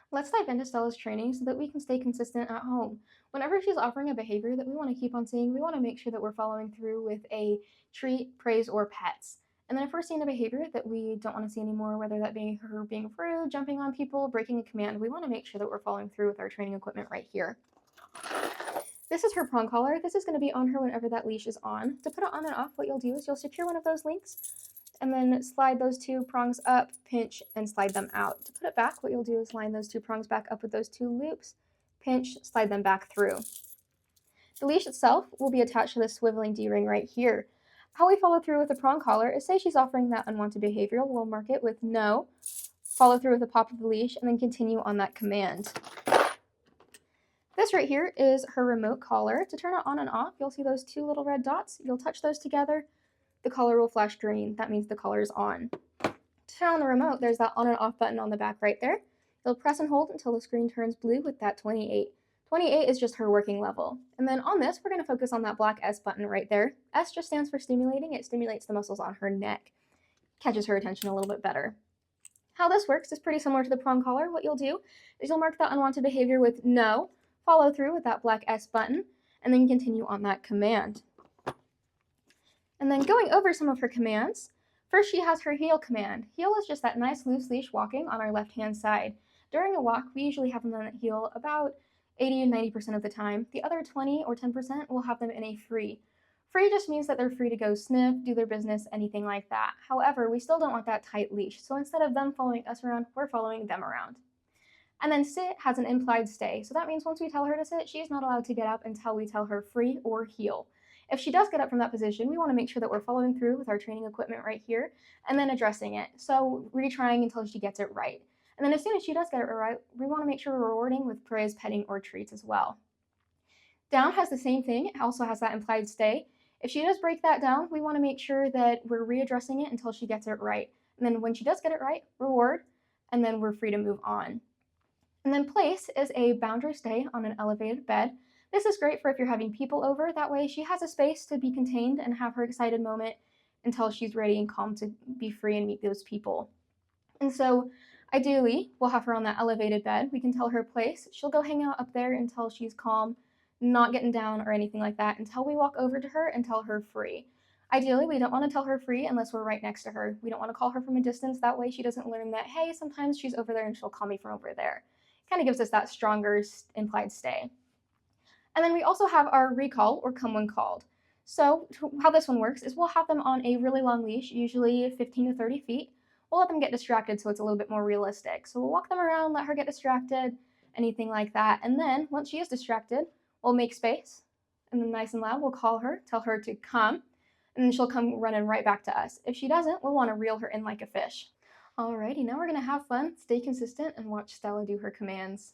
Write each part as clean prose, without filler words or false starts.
Let's dive into Stella's training so that we can stay consistent at home. Whenever she's offering a behavior that we want to keep on seeing, we want to make sure that we're following through with a treat, praise, or pets. And then if we're seeing a behavior that we don't want to see anymore, whether that be her being rude, jumping on people, breaking a command, we want to make sure that we're following through with our training equipment right here. This is her prong collar. This is going to be on her whenever that leash is on. To put it on and off, what you'll do is you'll secure one of those links and then slide those two prongs up, pinch, and slide them out. To put it back, what you'll do is line those two prongs back up with those two loops, pinch, slide them back through. The leash itself will be attached to this swiveling D-ring right here. How we follow through with the prong collar is, say she's offering that unwanted behavior, we'll mark it with no, follow through with a pop of the leash, and then continue on that command. This right here is her remote collar. To turn it on and off, you'll see those two little red dots. You'll touch those together. The collar will flash green. That means the collar is on. To turn on the remote, there's that on and off button on the back right there. You'll press and hold until the screen turns blue with that 28. 28 is just her working level. And then on this, we're going to focus on that black S button right there. S just stands for stimulating. It stimulates the muscles on her neck. Catches her attention a little bit better. How this works is pretty similar to the prong collar. What you'll do is you'll mark that unwanted behavior with no, follow through with that black S button, and then continue on that command. And then going over some of her commands, first she has her heel command. Heel is just that nice loose leash walking on our left-hand side. During a walk, we usually have them on that heel about 80 and 90% of the time. The other 20 or 10% will have them in a free. Free just means that they're free to go sniff, do their business, anything like that. However, we still don't want that tight leash, so instead of them following us around, we're following them around. And then sit has an implied stay, so that means once we tell her to sit, she's not allowed to get up until we tell her free or heel. If she does get up from that position, we want to make sure that we're following through with our training equipment right here and then addressing it. So retrying until she gets it right. And then as soon as she does get it right, we want to make sure we're rewarding with praise, petting, or treats as well. Down has the same thing. It also has that implied stay. If she does break that down, we want to make sure that we're readdressing it until she gets it right. And then when she does get it right, reward, and then we're free to move on. And then place is a boundary stay on an elevated bed. This is great for if you're having people over. That way she has a space to be contained and have her excited moment until she's ready and calm to be free and meet those people. And so ideally, we'll have her on that elevated bed. We can tell her place. She'll go hang out up there until she's calm, not getting down or anything like that, until we walk over to her and tell her free. Ideally, we don't want to tell her free unless we're right next to her. We don't want to call her from a distance. That way she doesn't learn that, hey, sometimes she's over there and she'll call me from over there. Kind of gives us that stronger implied stay. And then we also have our recall or come when called. So how this one works is we'll have them on a really long leash, usually 15 to 30 feet. We'll let them get distracted so it's a little bit more realistic. So we'll walk them around, let her get distracted, anything like that. And then once she is distracted, we'll make space. And then nice and loud, we'll call her, tell her to come, and then she'll come running right back to us. If she doesn't, we'll want to reel her in like a fish. Alrighty, now we're going to have fun, stay consistent, and watch Stella do her commands.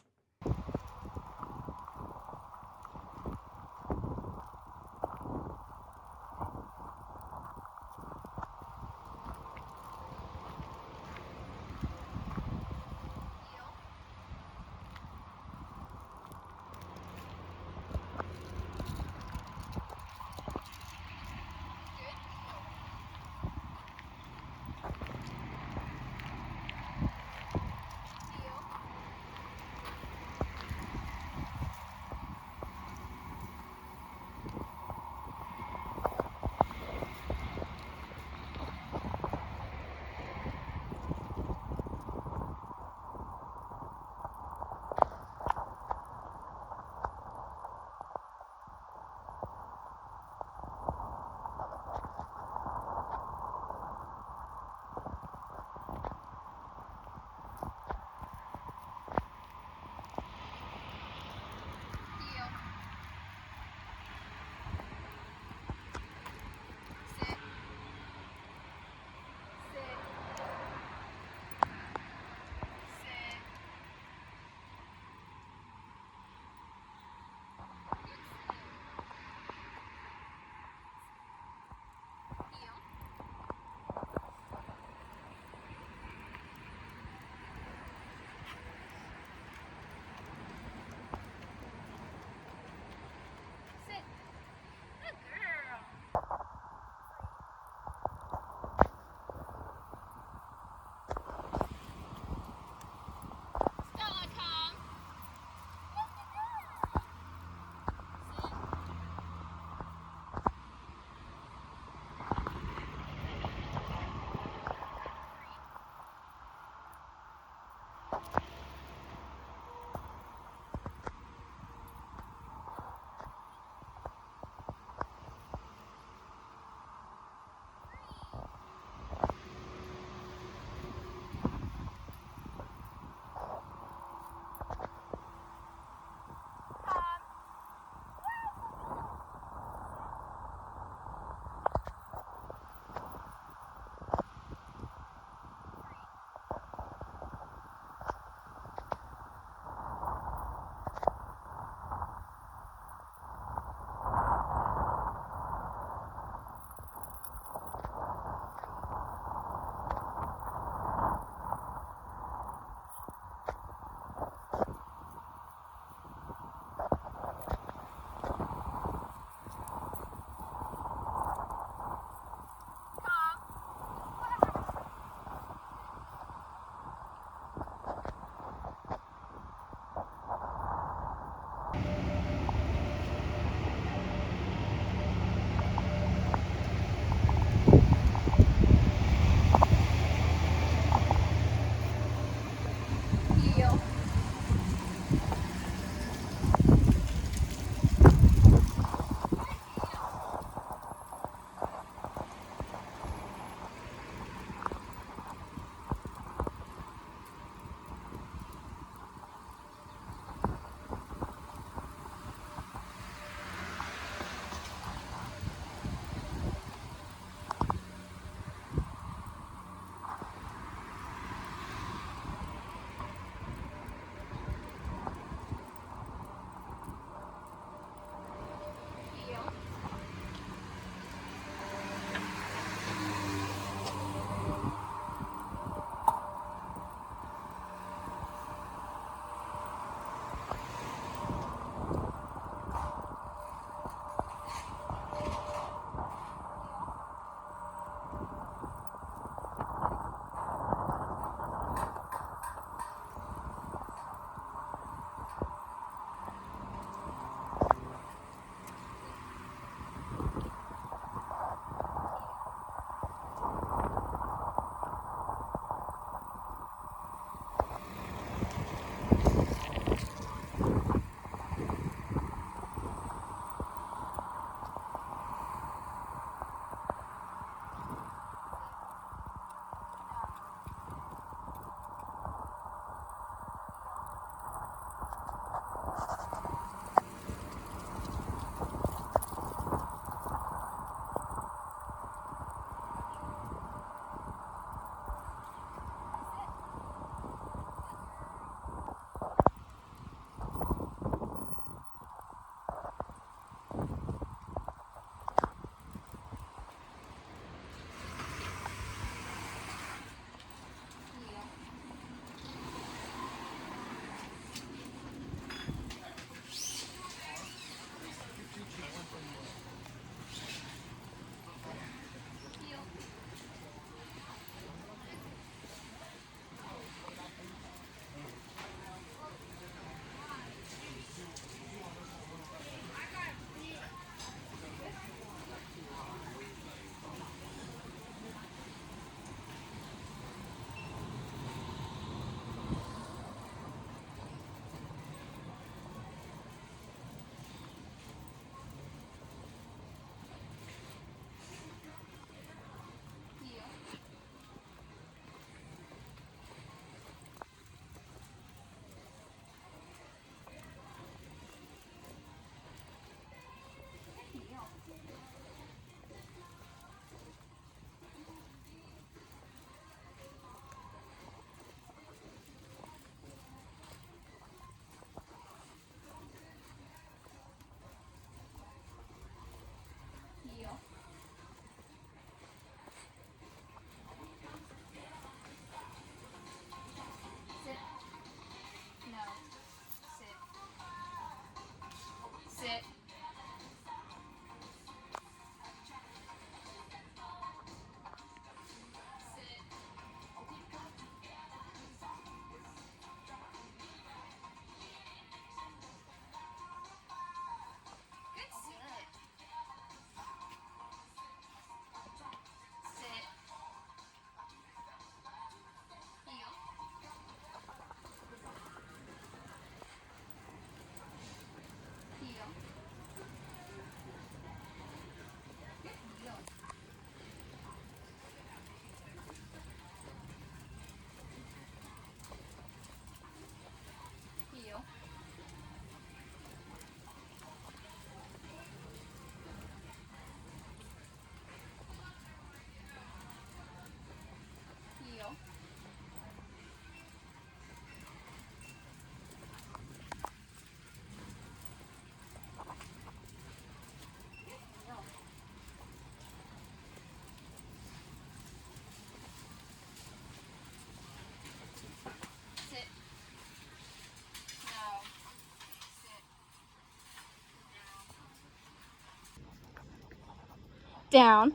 Down.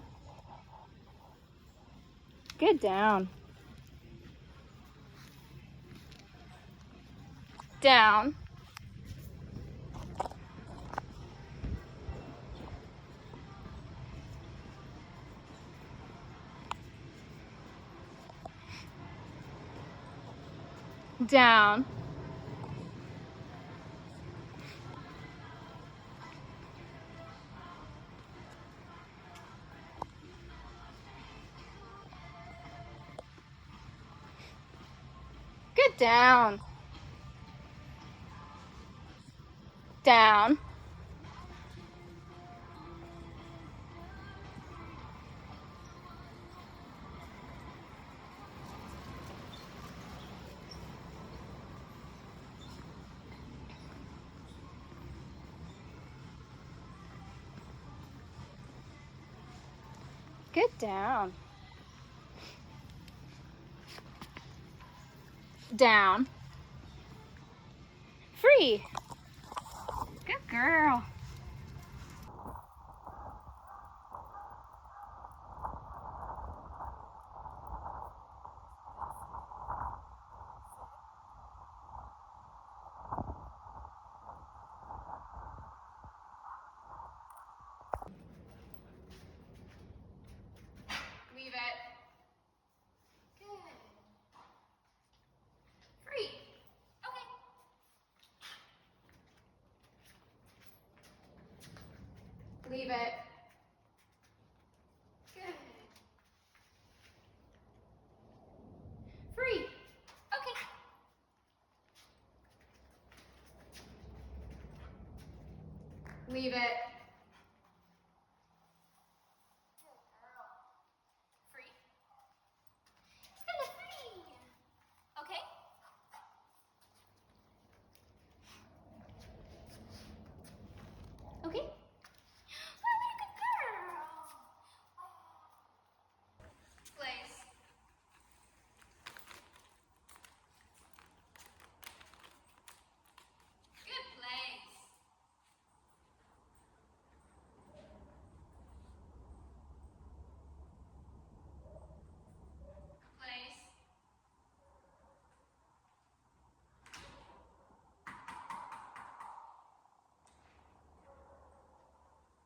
Good, down. Down. Down. Good, down. Down. Good, down. Down. Free. Good girl. Leave it. Good. Free. Okay. Leave it. Good. Free. Okay. Leave it. Good girl. Free. Stella, free. Okay. Okay. Oh, what a good girl. Place. Good place. Place.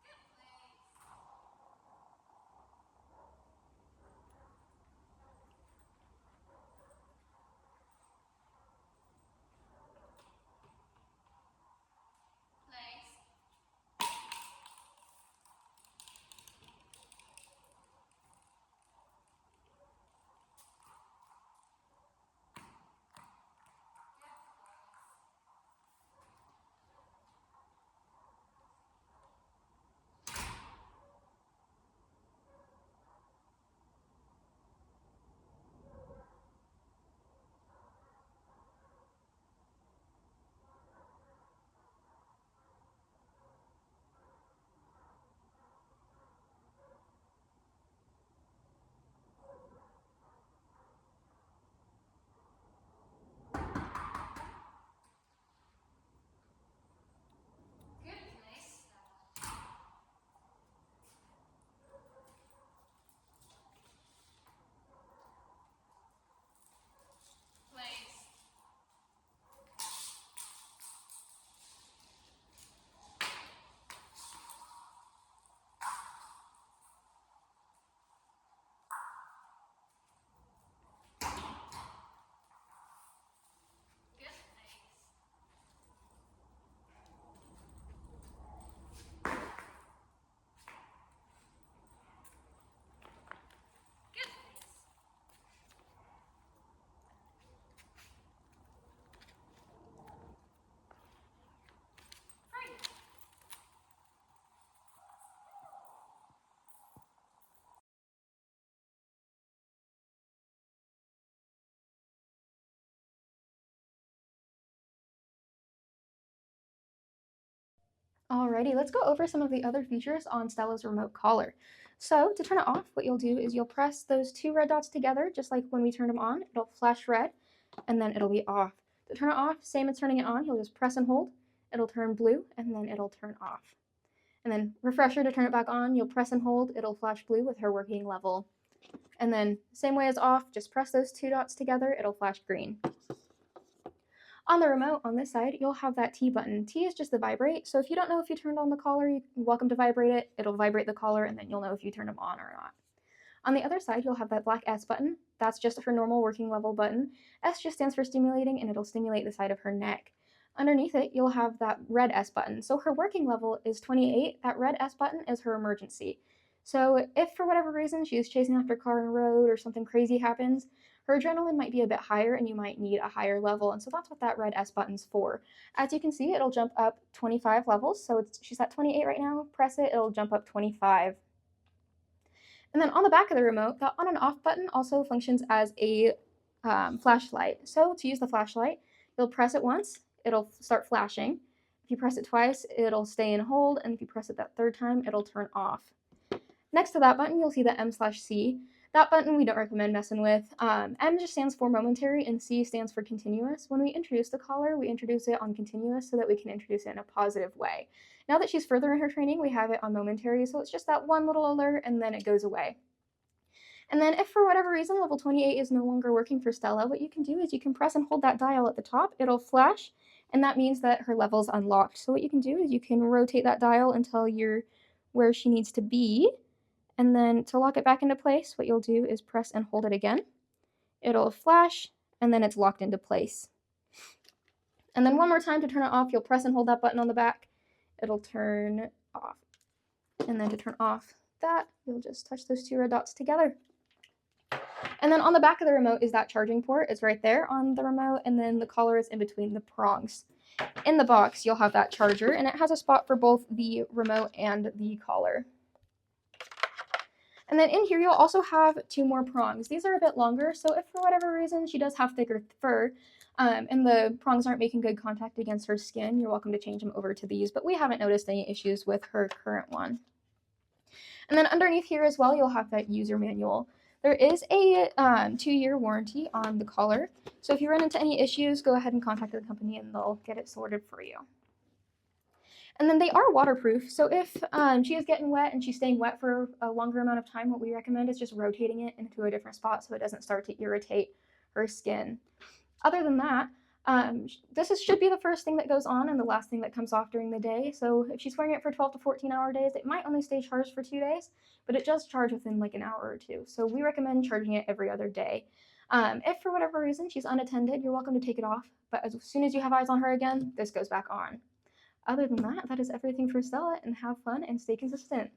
Good place. Place. Good place. Place. Good place. Good place. Free. Alrighty, let's go over some of the other features on Stella's remote collar. So to turn it off, what you'll do is you'll press those two red dots together, just like when we turned them on. It'll flash red, and then it'll be off. To turn it off, same as turning it on, you'll just press and hold. It'll turn blue, and then it'll turn off. And then refresher to turn it back on, you'll press and hold, it'll flash blue with her working level. And then same way as off, just press those two dots together, it'll flash green. On the remote on this side, you'll have that T button. T is just the vibrate, so if you don't know if you turned on the collar, you're welcome to vibrate it. It'll vibrate the collar, and then you'll know if you turned them on or not. On the other side, you'll have that black S button. That's just her normal working level button. S just stands for stimulating, and it'll stimulate the side of her neck. Underneath it, you'll have that red S button. So her working level is 28. That red S button is her emergency. So if for whatever reason she's chasing after a car on the road or something crazy happens, her adrenaline might be a bit higher and you might need a higher level. And so that's what that red S button's for. As you can see, it'll jump up 25 levels. So she's at 28 right now. Press it, it'll jump up 25. And then on the back of the remote, the on and off button also functions as a flashlight. So to use the flashlight, you'll press it once, it'll start flashing. If you press it twice, it'll stay in hold. And if you press it that third time, it'll turn off. Next to that button, you'll see the M/C. That button we don't recommend messing with. M just stands for momentary and C stands for continuous. When we introduce the collar, we introduce it on continuous so that we can introduce it in a positive way. Now that she's further in her training, we have it on momentary, so it's just that one little alert and then it goes away. And then if for whatever reason level 28 is no longer working for Stella, what you can do is you can press and hold that dial at the top, it'll flash, and that means that her level's unlocked. So what you can do is you can rotate that dial until you're where she needs to be. And then to lock it back into place, what you'll do is press and hold it again. It'll flash, and then it's locked into place. And then one more time to turn it off, you'll press and hold that button on the back. It'll turn off. And then to turn off that, you'll just touch those two red dots together. And then on the back of the remote is that charging port. It's right there on the remote, and then the collar is in between the prongs. In the box, you'll have that charger, and it has a spot for both the remote and the collar. And then in here, you'll also have two more prongs. These are a bit longer, so if for whatever reason she does have thicker fur and the prongs aren't making good contact against her skin, you're welcome to change them over to these, but we haven't noticed any issues with her current one. And then underneath here as well, you'll have that user manual. There is a 2-year warranty on the collar, so if you run into any issues, go ahead and contact the company and they'll get it sorted for you. And then they are waterproof, so if she is getting wet and she's staying wet for a longer amount of time, what we recommend is just rotating it into a different spot so it doesn't start to irritate her skin. Other than that, this should be the first thing that goes on and the last thing that comes off during the day. So if she's wearing it for 12 to 14-hour days, it might only stay charged for 2 days, but it does charge within like an hour or two. So we recommend charging it every other day. If for whatever reason she's unattended, you're welcome to take it off, but as soon as you have eyes on her again, this goes back on. Other than that, that is everything for Stella, and have fun and stay consistent.